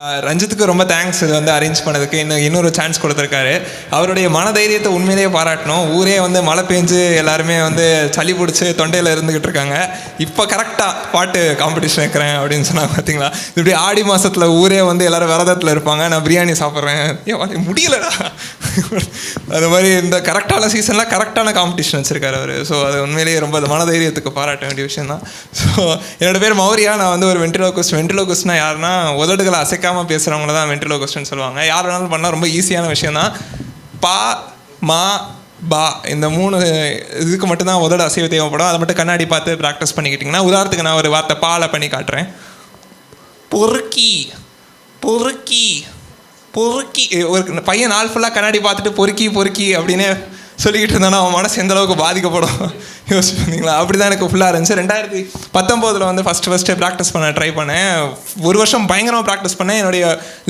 ரஞ்சித்துக்கு ரொம்ப தேங்க்ஸ் இது வந்து அரேஞ்ச் பண்ணதுக்கு. இன்னொரு சான்ஸ் கொடுத்துருக்காரு. அவருடைய மனதைரியத்தை உண்மையிலேயே பாராட்டணும். ஊரே வந்து மழை பெஞ்சு எல்லாருமே வந்து சளி பிடிச்சி தொண்டையில் இருந்துக்கிட்டு இருக்காங்க. இப்போ கரெக்டாக பாட்டு காம்படிஷன் வைக்கிறேன் அப்படின்னு சொன்னாங்க. பார்த்தீங்களா, இப்படி ஆடி மாதத்தில் ஊரே வந்து எல்லோரும் விரதத்தில் இருப்பாங்க. நான் பிரியாணி சாப்பிட்றேன் முடியலடா அது மாதிரி இந்த கரெக்டான சீசனில் கரெக்டான காம்படிஷன் வச்சுருக்காரு அவர். ஸோ அது உண்மையிலேயே ரொம்ப மனதைரியத்துக்கு பாராட்ட வேண்டிய விஷயம் தான். ஸோ என்னோடய பேர் மௌரியா. நான் வந்து ஒரு வென்ட்ரிலோகுஸ்ட்னா யாருன்னா உதடுகளை அசைக்காமல் பேசுகிறவங்கள தான் வென்ட்ரிலோகுஸ்ட்னு சொல்லுவாங்க. யார் வேணாலும் பண்ணால் ரொம்ப ஈஸியான விஷயம் தான். பா மா பா இந்த 3 இதுக்கு மட்டும்தான் உதடு அசைவு தேவைப்படும். அதை மட்டும் கண்ணாடி பார்த்து ப்ராக்டிஸ் பண்ணிக்கிட்டிங்கன்னா, உதாரணத்துக்கு நான் ஒரு வார்த்தை பாலை பண்ணி காட்டுறேன். பொறுக்கி பொறுக்கி பொறுக்கி. ஒரு பையன் நாள் ஃபுல்லாக கண்ணாடி பார்த்துட்டு பொறுக்கி பொறுக்கி அப்படின்னு சொல்லிக்கிட்டு இருந்தானா அவன் மனசு எந்த அளவுக்கு பாதிக்கப்படும் யோசிச்சு பார்த்தீங்களா? அப்படி தான் எனக்கு ஃபுல்லாக இருந்துச்சு. 2019 வந்து ஃபஸ்ட்டு ப்ராக்டிஸ் பண்ண ட்ரை பண்ணேன். ஒரு வருஷம் பயங்கரமாக ப்ராக்டிஸ் பண்ணேன். என்னுடைய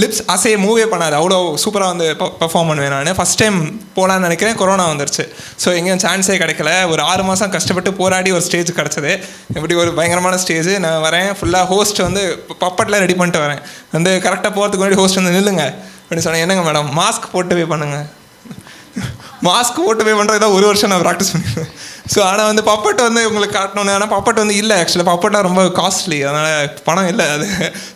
லிப்ஸ் அசையை மூவே பண்ணாது. அவ்வளோ சூப்பராக வந்து பெர்ஃபார்ம் பண்ணுவேன் நான். ஃபஸ்ட் டைம் போகலான்னு நினைக்கிறேன், கொரோனா வந்துருச்சு. ஸோ எங்கேயும் சான்ஸே கிடைக்கல. ஒரு 6 மாதம் கஷ்டப்பட்டு போராடி ஒரு ஸ்டேஜ் கிடச்சிது. இப்படி ஒரு பயங்கரமான ஸ்டேஜ். நான் வரேன், ஃபுல்லாக ஹோஸ்ட் வந்து பப்பட்டில் ரெடி பண்ணிட்டு வரேன். வந்து கரெக்டாக போகிறதுக்கு முன்னாடி ஹோஸ்ட் வந்து நில்லுங்க அப்படின்னு சொன்னேன். என்னங்க மேடம், மாஸ்க் போட்டு போய் பண்ணுங்கள். மாஸ்க் போட்டு போய் பண்ணுறது தான் 1 வருஷம் நான் ப்ராக்டிஸ் பண்ணிடுவேன். ஸோ ஆனால் வந்து பப்பட் வந்து உங்களுக்கு காட்டணுன்னு, ஆனால் பப்பட் வந்து இல்லை. ஆக்சுவலாக பப்பட்டாக ரொம்ப காஸ்ட்லி, அதனால் பணம் இல்லை அது.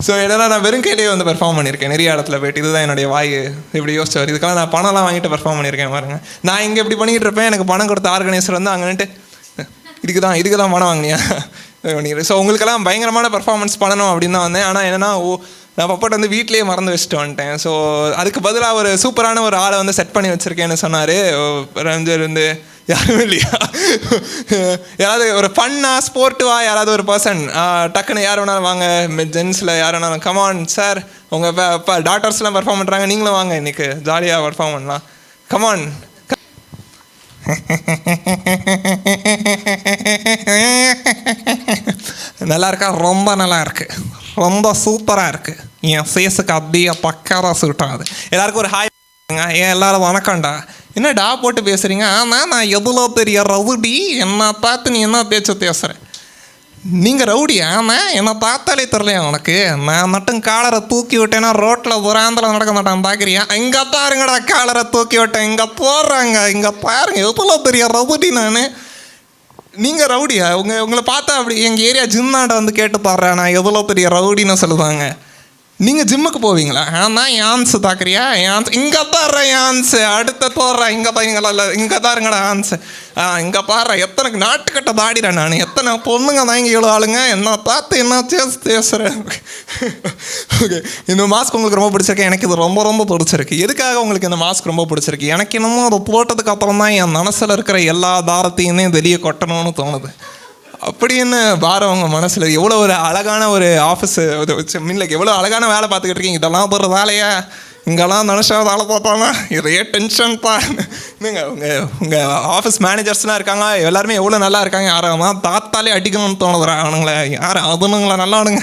ஸோ என்னென்னா நான் வெறும் கையிலேயே வந்து பெர்ஃபார்ம் பண்ணியிருக்கேன் நிறைய இடத்துல போய்ட்டு. இதுதான் என்னுடைய வாய் இப்படி யோசிச்சார். இதுக்கெல்லாம் நான் பணம்லாம் வாங்கிட்டு பெர்ஃபார்ம் பண்ணியிருக்கேன் பாருங்க. நான் இங்கே இப்படி பண்ணிக்கிட்டு இருப்பேன். எனக்கு பணம் கொடுத்த ஆர்கனைசர் வந்து அங்கேன்ட்டு இதுக்கு தான் பணம் வாங்கினியா பண்ணிக்கிறேன். ஸோ உங்களுக்கெல்லாம் பயங்கரமான பெர்ஃபார்மன்ஸ் பண்ணணும் அப்படின்னு தான் வந்தேன். ஆனால் என்னென்னா நான் பப்பட் வந்து வீட்லேயே மறந்து வச்சுட்டு வந்துட்டேன். ஸோ அதுக்கு பதிலாக ஒரு சூப்பரான ஒரு ஆளை வந்து செட் பண்ணி வச்சுருக்கேன்னு சொன்னார். ரஞ்சர் வந்து யாருமே இல்லையா? யாராவது ஒரு ஃபன்னாக ஸ்போர்ட்டுவா யாராவது ஒரு பர்சன் டக்குன்னு யார் வேணாலும் வாங்க. ஜென்ஸில் யார் வேணாலும் கமான் சார், உங்கள் இப்போ டாக்டர்ஸ்லாம் பெர்ஃபார்ம் பண்ணுறாங்க, நீங்களும் வாங்க இன்றைக்கி ஜாலியாக பெர்ஃபார்ம் பண்ணலாம். கமான். நல்லா இருக்கா? ரொம்ப நல்லா இருக்கு, ரொம்ப சூப்பராக இருக்குது. என் ஃபேஸுக்கு அப்படியே பக்காவாக சூட் ஆகுது. எல்லாருக்கும் ஒரு ஹாய். ஏன் எல்லோரும் வணக்கம்டா. என்னடா போட்டு பேசுகிறீங்க? ஆனால் நான் எவ்வளோ பெரிய ரவுடி, என்னை பார்த்து நீ என்ன பேச்சு பேசுகிறேன்? நீங்கள் ரவுடி? ஆனால் என்னை பார்த்தாலே தெரியலையா உனக்கு? நான் மட்டும் காலரை தூக்கி விட்டேன்னா ரோட்டில் புறாந்தில் நடக்க மாட்டான் பார்க்குறியா? இங்கே பாருங்கடா, காலரை தூக்கி விட்டேன், இங்கே போடுறாங்க, இங்கே பாருங்க எவ்வளோ பெரிய ரவுடி நான். நீங்கள் ரவுடியா? உங்களை பார்த்தா அப்படி எங்கள் ஏரியா ஜிம்னாண்ட வந்து கேட்டு பாடுறேன் நான் எவ்வளோ பெரிய ரவுடின்னு சொல்லுவாங்க. நீங்கள் ஜிம்முக்கு போவீங்களா? ஆனால் யான்ஸு தாக்குறியா? யான்ஸ் இங்கே பாடுற யான்ஸு அடுத்த தோடுற இங்கே பாருங்களா? இல்லை இங்கே தாருங்கடா யான்ஸு. இங்கே பாடுற எத்தனை நாட்டுக்கட்ட தாடிறேன் நான். எத்தனை பொண்ணுங்க தான் இங்கே இவ்வளோ ஆளுங்க என்ன பார்த்து என்ன பேசுகிறேன். ஓகே, இந்த மாஸ்க் உங்களுக்கு ரொம்ப பிடிச்சிருக்கு. எனக்கு இது ரொம்ப ரொம்ப பிடிச்சிருக்கு. எதுக்காக உங்களுக்கு இந்த மாஸ்க் ரொம்ப பிடிச்சிருக்கு? எனக்கு என்னமோ அதை போட்டதுக்கு அப்புறம் தான் என் மனசில் இருக்கிற எல்லா தாரத்தையுமே வெளியே கொட்டணும்னு தோணுது. அப்படின்னு பாரம் உங்கள் மனசில். எவ்வளோ ஒரு அழகான ஒரு ஆஃபீஸு மீன்லைக்கு எவ்வளோ அழகான வேலை பார்த்துக்கிட்டு இருக்கீங்க. இதெல்லாம் போகிற வேலையா? இங்கெல்லாம் நினச்சா வேலை பார்த்தானா இதே டென்ஷன் தான். என்னங்க உங்கள் ஆஃபீஸ் மேனேஜர்ஸ்லாம் இருக்காங்க, எல்லாருமே எவ்வளோ நல்லா இருக்காங்க. யாராமா தாத்தாலே அடிக்கணும்னு தோணுதுறா அவனுங்களே. யார் அதுனுங்களா நல்லானுங்க.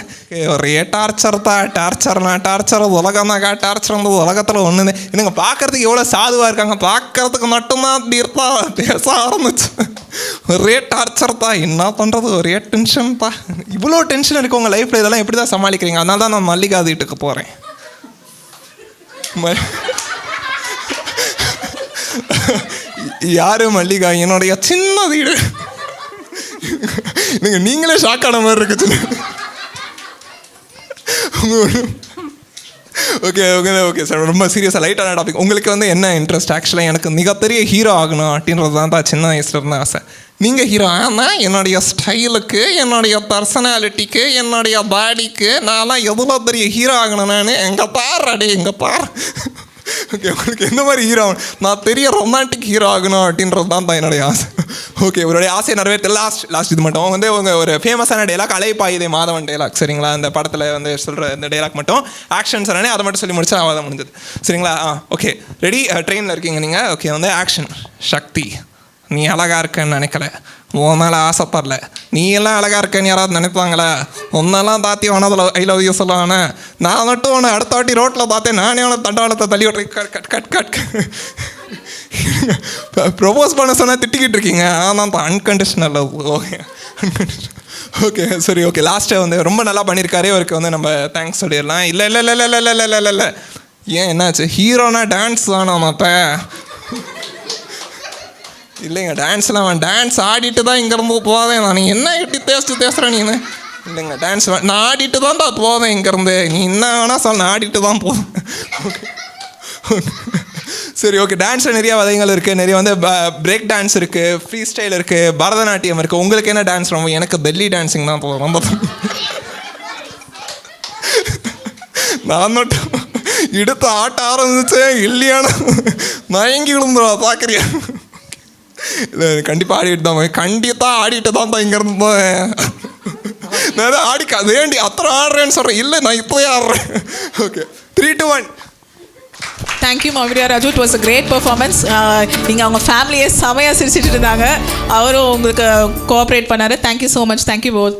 ஒரே டார்ச்சர் தான். டார்ச்சர் உலகம் தான். டார்ச்சர் வந்து உலகத்தில் ஒன்று. என்னங்க பார்க்குறதுக்கு எவ்வளோ சாதுவாக இருக்காங்க. பார்க்குறதுக்கு மட்டும்தான் அப்படி இருப்பா. பேச ஆரம்பிச்சு ஒரே டார்ச்சர் தான். என்ன பண்ணுறது, ஒரே டென்ஷன் தான். இவ்வளோ டென்ஷன் இருக்குது உங்கள் லைஃப்பில். இதெல்லாம் எப்படி தான் சமாளிக்கிறீங்க? அதனால தான் நான் மல்லிகா வீட்டுக்கு போகிறேன். யாரு மல்லிகா? என்னுடைய சின்ன வீடு. நீங்களே ஷாக்கான மாதிரி இருக்கு. ஓகே ஓகே ஓகே சார், ரொம்ப சீரியஸாக லைட்டான டாபிக். உங்களுக்கு வந்து என்ன இன்ட்ரெஸ்ட்? ஆக்சுவலாக எனக்கு மிகப்பெரிய ஹீரோ ஆகணும் அப்படின்றது தான் சின்ன வயசுல இருந்த ஆசை. நீங்கள் ஹீரோ? ஆனால் என்னுடைய ஸ்டைலுக்கு, என்னுடைய பர்சனாலிட்டிக்கு, என்னுடைய பாடிக்கு நான்லாம் எவ்வளோ பெரிய ஹீரோ ஆகணும் நான். எங்கே பாரு எங்கே பாரு. ஓகே, உங்களுக்கு எந்த மாதிரி ஹீரோ ஆகணும்? நான் பெரிய ரொமான்டிக் ஹீரோ ஆகணும் அப்படின்றது தான் என்னுடைய ஆசை. ஓகே, உங்களுடைய ஆசையை நிறைவேற்ற லாஸ்ட் இது மட்டும் வந்து உங்கள் ஒரு ஃபேமஸான டைலாக், அலைப்பாயுதே மாதவன் டைலாக் சரிங்களா? அந்த படத்தில் வந்து சொல்கிற இந்த டைலாக் மட்டும் ஆக்ஷன் சொன்னே, அதை மட்டும் சொல்லி முடிச்சா அவள் தான் முடிஞ்சது சரிங்களா? Okay, ready? ட்ரெயினில் இருக்கீங்க நீங்கள். ஓகே, வந்து ஆக்ஷன். சக்தி, நீ அழகாக இருக்கன்னு நினைக்கல, உன் மேலே ஆசைப்படல. நீ எல்லாம் அழகாக இருக்கேன்னு யாராவது நினைப்பாங்களா? உன்னெல்லாம் தாத்தி உனதில் ஐ லவ் யூ சொல்லுவானே. நான் மட்டும் உன்னை அடுத்த வாட்டி ரோட்டில் பார்த்தேன், நானே உன தண்டவாளத்தை தள்ளி விட்றேன். கட் ப்ரொபோஸ் பண்ண சொன்னால் திட்டிக்கிட்டு இருக்கீங்க. ஆனால் தான் அன்கண்டிஷனல் லவ். ஓகே, ஓகே சரி ஓகே. லாஸ்ட்டாக வந்து ரொம்ப நல்லா பண்ணியிருக்காரு, அவருக்கு வந்து நம்ம தேங்க்ஸ் சொல்லிடலாம். இல்லை இல்லை இல்லை இல்லை இல்லை இல்லை இல்லை இல்லை ஏன் என்னாச்சு? ஹீரோனா டான்ஸ் தானா மாப்ப? இல்லைங்க டான்ஸ்லாம் வேன், டான்ஸ் ஆடிட்டு தான் இங்கேருந்து போவேன் நான். நீ என்ன இப்படி பேசுகிறேன் நீ? இல்லைங்க டான்ஸ் நான் ஆடிட்டு தான் போவேன் இங்கேருந்து. நீ என்ன வேணால் சொல்ல, நான் ஆடிட்டு தான் போவேன். ஓகே சரி ஓகே. டான்ஸில் நிறைய வகைகள் இருக்குது. நிறைய வந்து பிரேக் டான்ஸ் இருக்குது, ஃப்ரீ ஸ்டைல் இருக்குது, பரதநாட்டியம் இருக்குது. உங்களுக்கு என்ன டான்ஸ் ரொம்ப? எனக்கு பெல்லி டான்ஸிங் தான் போகும் ரொம்ப. நான் மட்டும் எடுத்து ஆட்ட ஆரம்பிச்சேன் இல்லையானா மயங்கி விழுந்துருவா பார்க்குறியா? இல்லை கண்டிப்பாக ஆடிட்டு தான் போய், கண்டிப்பாக ஆடிட்டு தான் இங்கேருந்து போவேன். நான் தான் ஆடிக்க வேண்டி அத்தனை ஆடுறேன்னு சொல்கிறேன். இல்லை நான் இப்போயே ஆடுறேன். Okay 3, 2, 1. Thank you Maurya Raju. It was a great performance. நீங்கள் அவங்க ஃபேமிலியை செமையாக சிரிச்சிட்டு இருந்தாங்க, அவரும் உங்களுக்கு கோஆப்ரேட் பண்ணார். Thank you so much. Thank you both.